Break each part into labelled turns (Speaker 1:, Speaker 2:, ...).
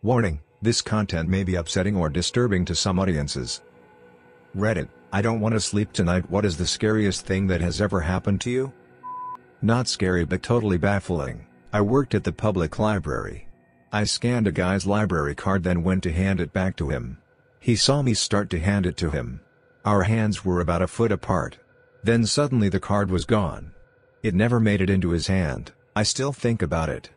Speaker 1: Warning, this content may be upsetting or disturbing to some audiences. Reddit, I don't want to sleep tonight. What is the scariest thing that has ever happened to you? Not scary but totally baffling. I worked at the public library. I scanned a guy's library card, then went to hand it back to him. He saw me start to hand it to him. Our hands were about a foot apart. Then suddenly the card was gone. It never made it into his hand. I still think about it.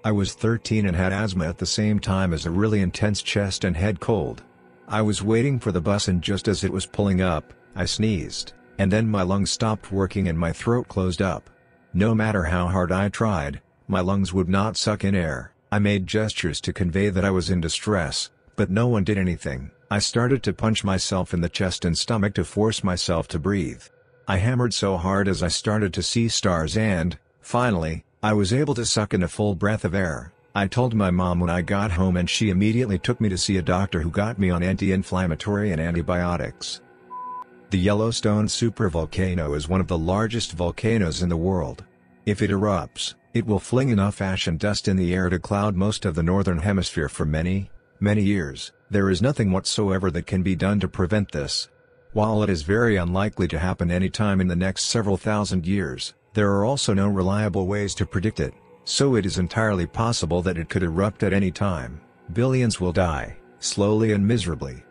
Speaker 1: I was 13 and had asthma at the same time as a really intense chest and head cold. I was waiting for the bus, and just as it was pulling up, I sneezed, and then my lungs stopped working and my throat closed up. No matter how hard I tried, my lungs would not suck in air. I made gestures to convey that I was in distress, but no one did anything. I started to punch myself in the chest and stomach to force myself to breathe. I hammered so hard as I started to see stars, and, finally, I was able to suck in a full breath of air. I told my mom when I got home, and she immediately took me to see a doctor who got me on anti-inflammatory and antibiotics. The Yellowstone supervolcano is one of the largest volcanoes in the world. If it erupts, it will fling enough ash and dust in the air to cloud most of the northern hemisphere for many, many years. There is nothing whatsoever that can be done to prevent this. While it is very unlikely to happen anytime in the next several thousand years, there are also no reliable ways to predict it, so it is entirely possible that it could erupt at any time. Billions will die, slowly and miserably.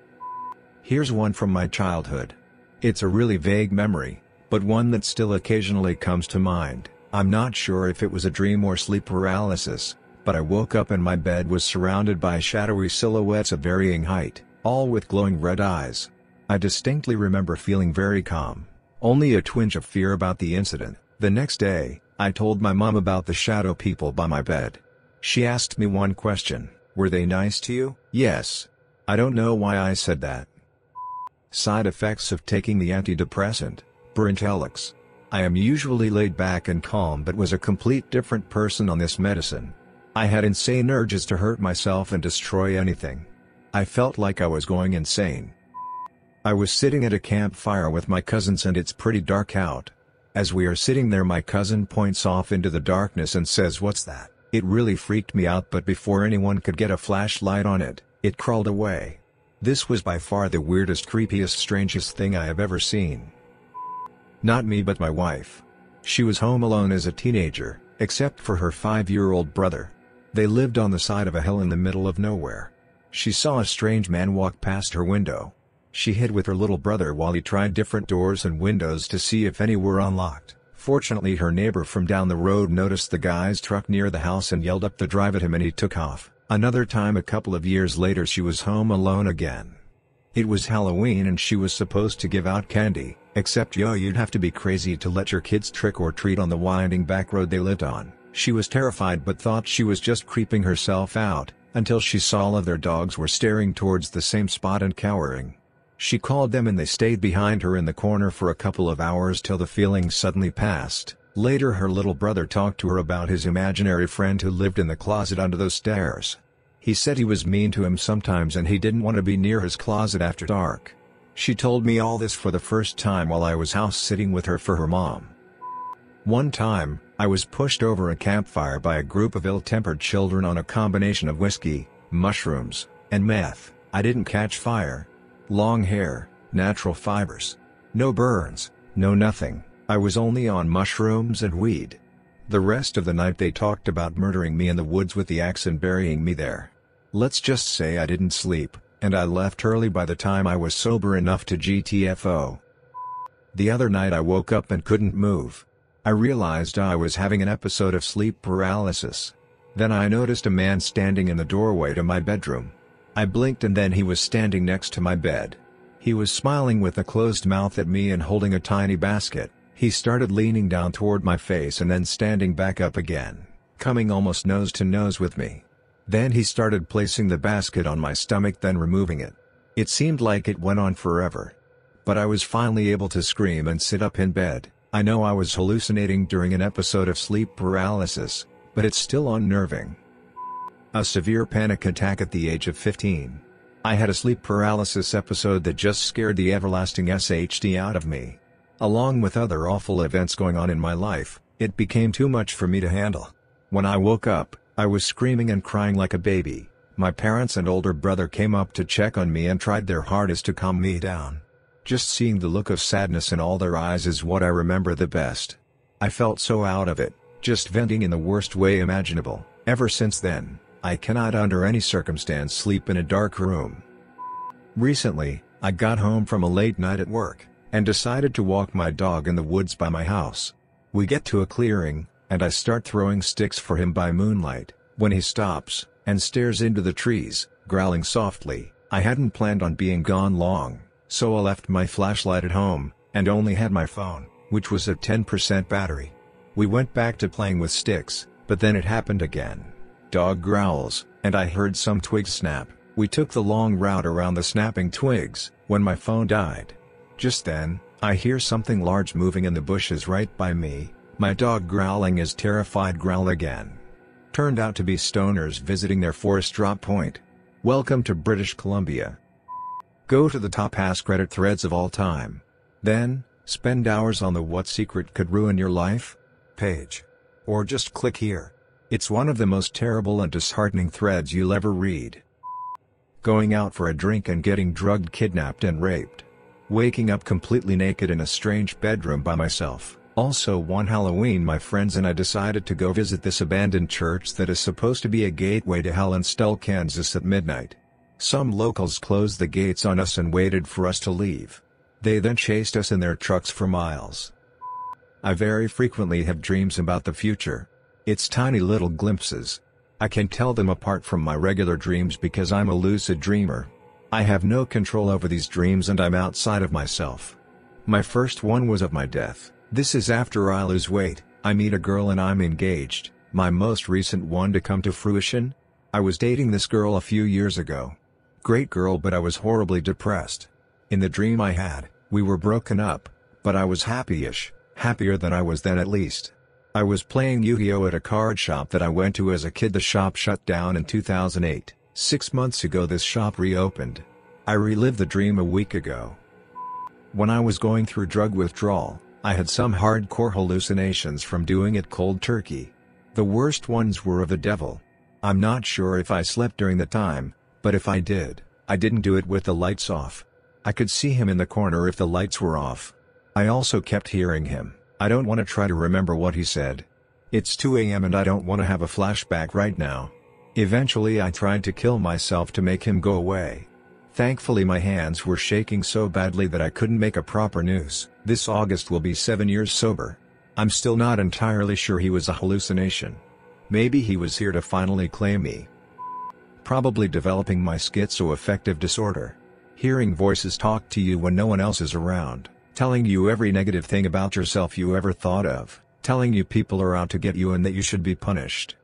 Speaker 1: Here's one from my childhood. It's a really vague memory, but one that still occasionally comes to mind. I'm not sure if it was a dream or sleep paralysis, but I woke up and my bed was surrounded by shadowy silhouettes of varying height, all with glowing red eyes. I distinctly remember feeling very calm, only a twinge of fear about the incident. The next day, I told my mom about the shadow people by my bed. She asked me one question: were they nice to you? Yes. I don't know why I said that. Side effects of taking the antidepressant, Brintellix. I am usually laid back and calm, but was a complete different person on this medicine. I had insane urges to hurt myself and destroy anything. I felt like I was going insane. I was sitting at a campfire with my cousins and it's pretty dark out. As we are sitting there, my cousin points off into the darkness and says, "What's that?" It really freaked me out, but before anyone could get a flashlight on it, it crawled away. This was by far the weirdest, creepiest, strangest thing I have ever seen. Not me, but my wife. She was home alone as a teenager, except for her 5-year-old brother. They lived on the side of a hill in the middle of nowhere. She saw a strange man walk past her window. She hid with her little brother while he tried different doors and windows to see if any were unlocked. Fortunately, her neighbor from down the road noticed the guy's truck near the house and yelled up the drive at him, and he took off. Another time, a couple of years later, she was home alone again. It was Halloween and she was supposed to give out candy, except you'd have to be crazy to let your kids trick or treat on the winding back road they lived on. She was terrified but thought she was just creeping herself out, until she saw all of their dogs were staring towards the same spot and cowering. She called them and they stayed behind her in the corner for a couple of hours till the feeling suddenly passed. Later, her little brother talked to her about his imaginary friend who lived in the closet under those stairs. He said he was mean to him sometimes and he didn't want to be near his closet after dark. She told me all this for the first time while I was house sitting with her for her mom. One time, I was pushed over a campfire by a group of ill-tempered children on a combination of whiskey, mushrooms, and meth. I didn't catch fire. Long hair, natural fibers. No burns, no nothing. I was only on mushrooms and weed. The rest of the night they talked about murdering me in the woods with the axe and burying me there. Let's just say I didn't sleep, and I left early by the time I was sober enough to GTFO. The other night I woke up and couldn't move. I realized I was having an episode of sleep paralysis. Then I noticed a man standing in the doorway to my bedroom. I blinked and then he was standing next to my bed. He was smiling with a closed mouth at me and holding a tiny basket. He started leaning down toward my face and then standing back up again, coming almost nose to nose with me. Then he started placing the basket on my stomach, then removing it. It seemed like it went on forever. But I was finally able to scream and sit up in bed. I know I was hallucinating during an episode of sleep paralysis, but it's still unnerving. A severe panic attack at the age of 15. I had a sleep paralysis episode that just scared the everlasting SHD out of me. Along with other awful events going on in my life, it became too much for me to handle. When I woke up, I was screaming and crying like a baby, My parents and older brother came up to check on me and tried their hardest to calm me down. Just seeing the look of sadness in all their eyes is what I remember the best. I felt so out of it, just venting in the worst way imaginable. Ever since then, I cannot under any circumstance sleep in a dark room. Recently, I got home from a late night at work, and decided to walk my dog in the woods by my house. We get to a clearing, and I start throwing sticks for him by moonlight, when he stops, and stares into the trees, growling softly. I hadn't planned on being gone long, so I left my flashlight at home, and only had my phone, which was at 10% battery. We went back to playing with sticks, but then it happened again. Dog growls, and I heard some twigs snap. We took the long route around the snapping twigs, when my phone died. Just then, I hear something large moving in the bushes right by me. My dog growling his terrified growl again. Turned out to be stoners visiting their forest drop point. Welcome to British Columbia. Go to the top AskReddit threads of all time. Then, spend hours on the "What Secret Could Ruin Your Life?" page. Or just click here. It's one of the most terrible and disheartening threads you'll ever read. Going out for a drink and getting drugged, kidnapped and raped. Waking up completely naked in a strange bedroom by myself. Also, one Halloween my friends and I decided to go visit this abandoned church that is supposed to be a gateway to hell in Stull, Kansas at midnight. Some locals closed the gates on us and waited for us to leave. They then chased us in their trucks for miles. I very frequently have dreams about the future. It's tiny little glimpses. I can tell them apart from my regular dreams because I'm a lucid dreamer. I have no control over these dreams and I'm outside of myself. My first one was of my death. This is after I lose weight, I meet a girl and I'm engaged. My most recent one to come to fruition? I was dating this girl a few years ago. Great girl, but I was horribly depressed. In the dream I had, we were broken up, but I was happy-ish, happier than I was then at least. I was playing Yu-Gi-Oh at a card shop that I went to as a kid. The shop shut down in 2008. 6 months ago this shop reopened. I relived the dream a week ago. When I was going through drug withdrawal, I had some hardcore hallucinations from doing it cold turkey. The worst ones were of the devil. I'm not sure if I slept during the time, but if I did, I didn't do it with the lights off. I could see him in the corner if the lights were off. I also kept hearing him. I don't want to try to remember what he said. It's 2 a.m. and I don't want to have a flashback right now. Eventually I tried to kill myself to make him go away. Thankfully my hands were shaking so badly that I couldn't make a proper noose. This August will be 7 years sober. I'm still not entirely sure he was a hallucination. Maybe he was here to finally claim me. Probably developing my schizoaffective disorder. Hearing voices talk to you when no one else is around, telling you every negative thing about yourself you ever thought of, telling you people are out to get you and that you should be punished.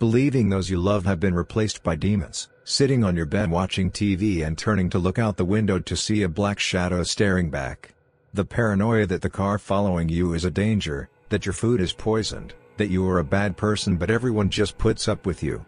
Speaker 1: Believing those you love have been replaced by demons, sitting on your bed watching TV and turning to look out the window to see a black shadow staring back. The paranoia that the car following you is a danger, that your food is poisoned, that you are a bad person but everyone just puts up with you.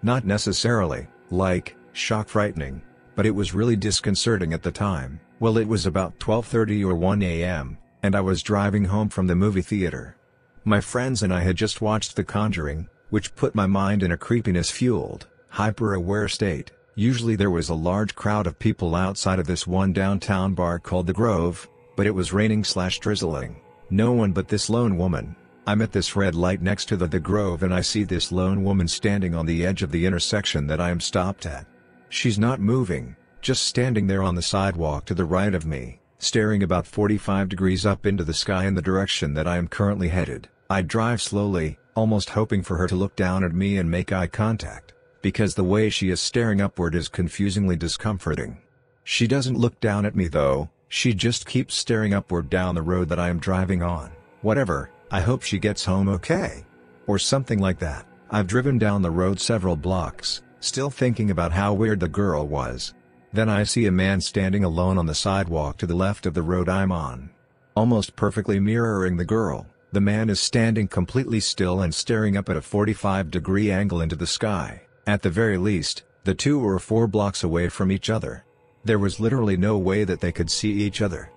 Speaker 1: Not necessarily, like, shock frightening, but it was really disconcerting at the time. Well, it was about 12:30 or 1 a.m., and I was driving home from the movie theater. My friends and I had just watched The Conjuring, which put my mind in a creepiness-fueled, hyper-aware state. Usually there was a large crowd of people outside of this one downtown bar called The Grove, but it was raining/drizzling. No one but this lone woman. I'm at this red light next to the Grove and I see this lone woman standing on the edge of the intersection that I am stopped at. She's not moving, just standing there on the sidewalk to the right of me, staring about 45 degrees up into the sky in the direction that I am currently headed. I drive slowly, almost hoping for her to look down at me and make eye contact, because the way she is staring upward is confusingly discomforting. She doesn't look down at me though, she just keeps staring upward down the road that I am driving on. Whatever, I hope she gets home okay. Or something like that. I've driven down the road several blocks, still thinking about how weird the girl was. Then I see a man standing alone on the sidewalk to the left of the road I'm on. Almost perfectly mirroring the girl, the man is standing completely still and staring up at a 45-degree angle into the sky. At the very least, the two were 4 blocks away from each other. There was literally no way that they could see each other.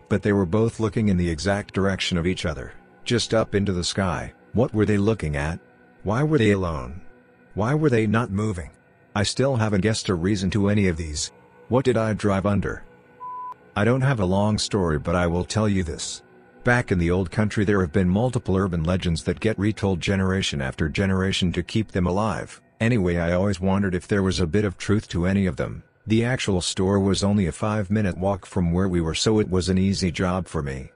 Speaker 1: But they were both looking in the exact direction of each other, just up into the sky. What were they looking at? Why were they alone? Why were they not moving? I still haven't guessed a reason to any of these. What did I drive under? I don't have a long story, but I will tell you this. Back in the old country there have been multiple urban legends that get retold generation after generation to keep them alive. Anyway, I always wondered if there was a bit of truth to any of them. The actual store was only a 5-minute walk from where we were, so it was an easy job for me.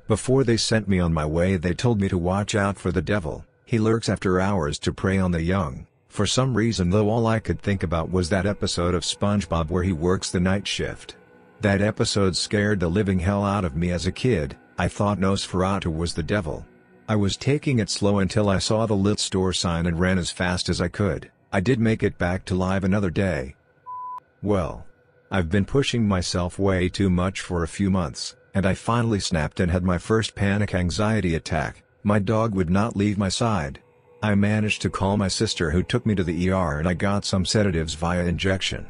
Speaker 1: Before they sent me on my way, they told me to watch out for the devil. He lurks after hours to prey on the young. For some reason though, all I could think about was that episode of SpongeBob where he works the night shift. That episode scared the living hell out of me as a kid. I thought Nosferatu was the devil. I was taking it slow until I saw the lit store sign and ran as fast as I could. I did make it back to live another day. Well, I've been pushing myself way too much for a few months, and I finally snapped and had my first panic anxiety attack. My dog would not leave my side. I managed to call my sister, who took me to the ER, and I got some sedatives via injection.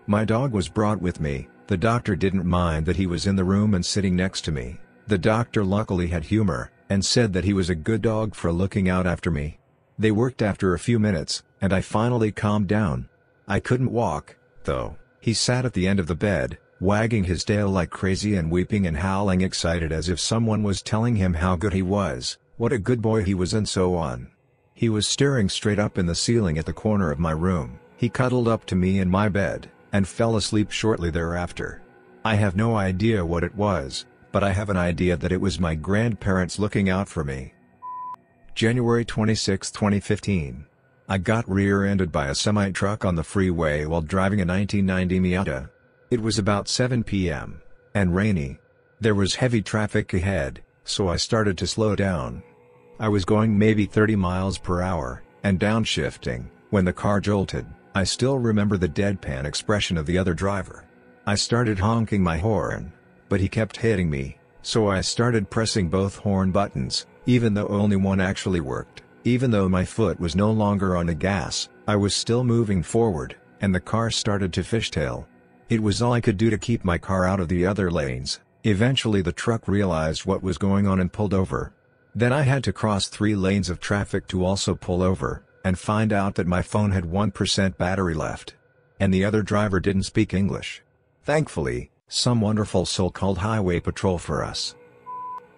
Speaker 1: My dog was brought with me. The doctor didn't mind that he was in the room and sitting next to me. The doctor luckily had humor, and said that he was a good dog for looking out after me. They worked after a few minutes, and I finally calmed down. I couldn't walk, though. He sat at the end of the bed, wagging his tail like crazy and weeping and howling, excited as if someone was telling him how good he was, what a good boy he was, and so on. He was staring straight up in the ceiling at the corner of my room. He cuddled up to me in my bed, and fell asleep shortly thereafter. I have no idea what it was, but I have an idea that it was my grandparents looking out for me. January 26, 2015. I got rear-ended by a semi-truck on the freeway while driving a 1990 Miata. It was about 7 p.m. and rainy. There was heavy traffic ahead, so I started to slow down. I was going maybe 30 miles per hour, and downshifting, when the car jolted. I still remember the deadpan expression of the other driver. I started honking my horn, but he kept hitting me, so I started pressing both horn buttons, even though only one actually worked. Even though my foot was no longer on the gas, I was still moving forward, and the car started to fishtail. It was all I could do to keep my car out of the other lanes. Eventually the truck realized what was going on and pulled over. Then I had to cross 3 lanes of traffic to also pull over, and find out that my phone had 1% battery left. And the other driver didn't speak English. Thankfully, some wonderful soul called Highway Patrol for us.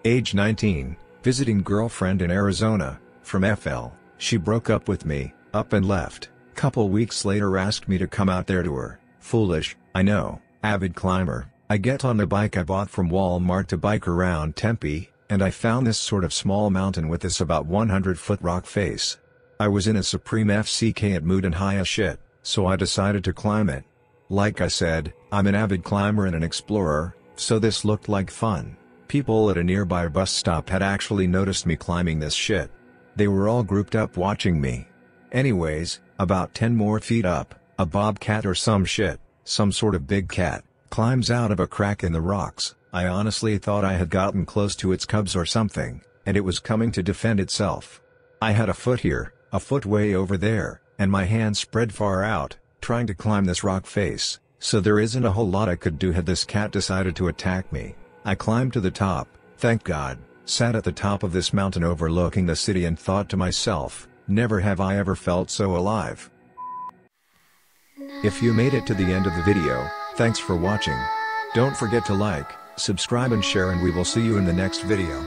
Speaker 1: Age 19, visiting girlfriend in Arizona, from FL. She broke up with me, up and left. Couple weeks later asked me to come out there to her. Foolish, I know, avid climber. I get on the bike I bought from Walmart to bike around Tempe, and I found this sort of small mountain with this about 100-foot rock face. I was in a supreme FCK mood and high as shit, so I decided to climb it. Like I said, I'm an avid climber and an explorer, so this looked like fun. People at a nearby bus stop had actually noticed me climbing this shit. They were all grouped up watching me. Anyways, about 10 more feet up, a bobcat or some shit, some sort of big cat, climbs out of a crack in the rocks. I honestly thought I had gotten close to its cubs or something, and it was coming to defend itself. I had a foot here, a foot way over there, and my hands spread far out, trying to climb this rock face, so there isn't a whole lot I could do had this cat decided to attack me. I climbed to the top, thank God, sat at the top of this mountain overlooking the city and thought to myself, never have I ever felt so alive. If you made it to the end of the video, thanks for watching. Don't forget to like, subscribe and share, and we will see you in the next video.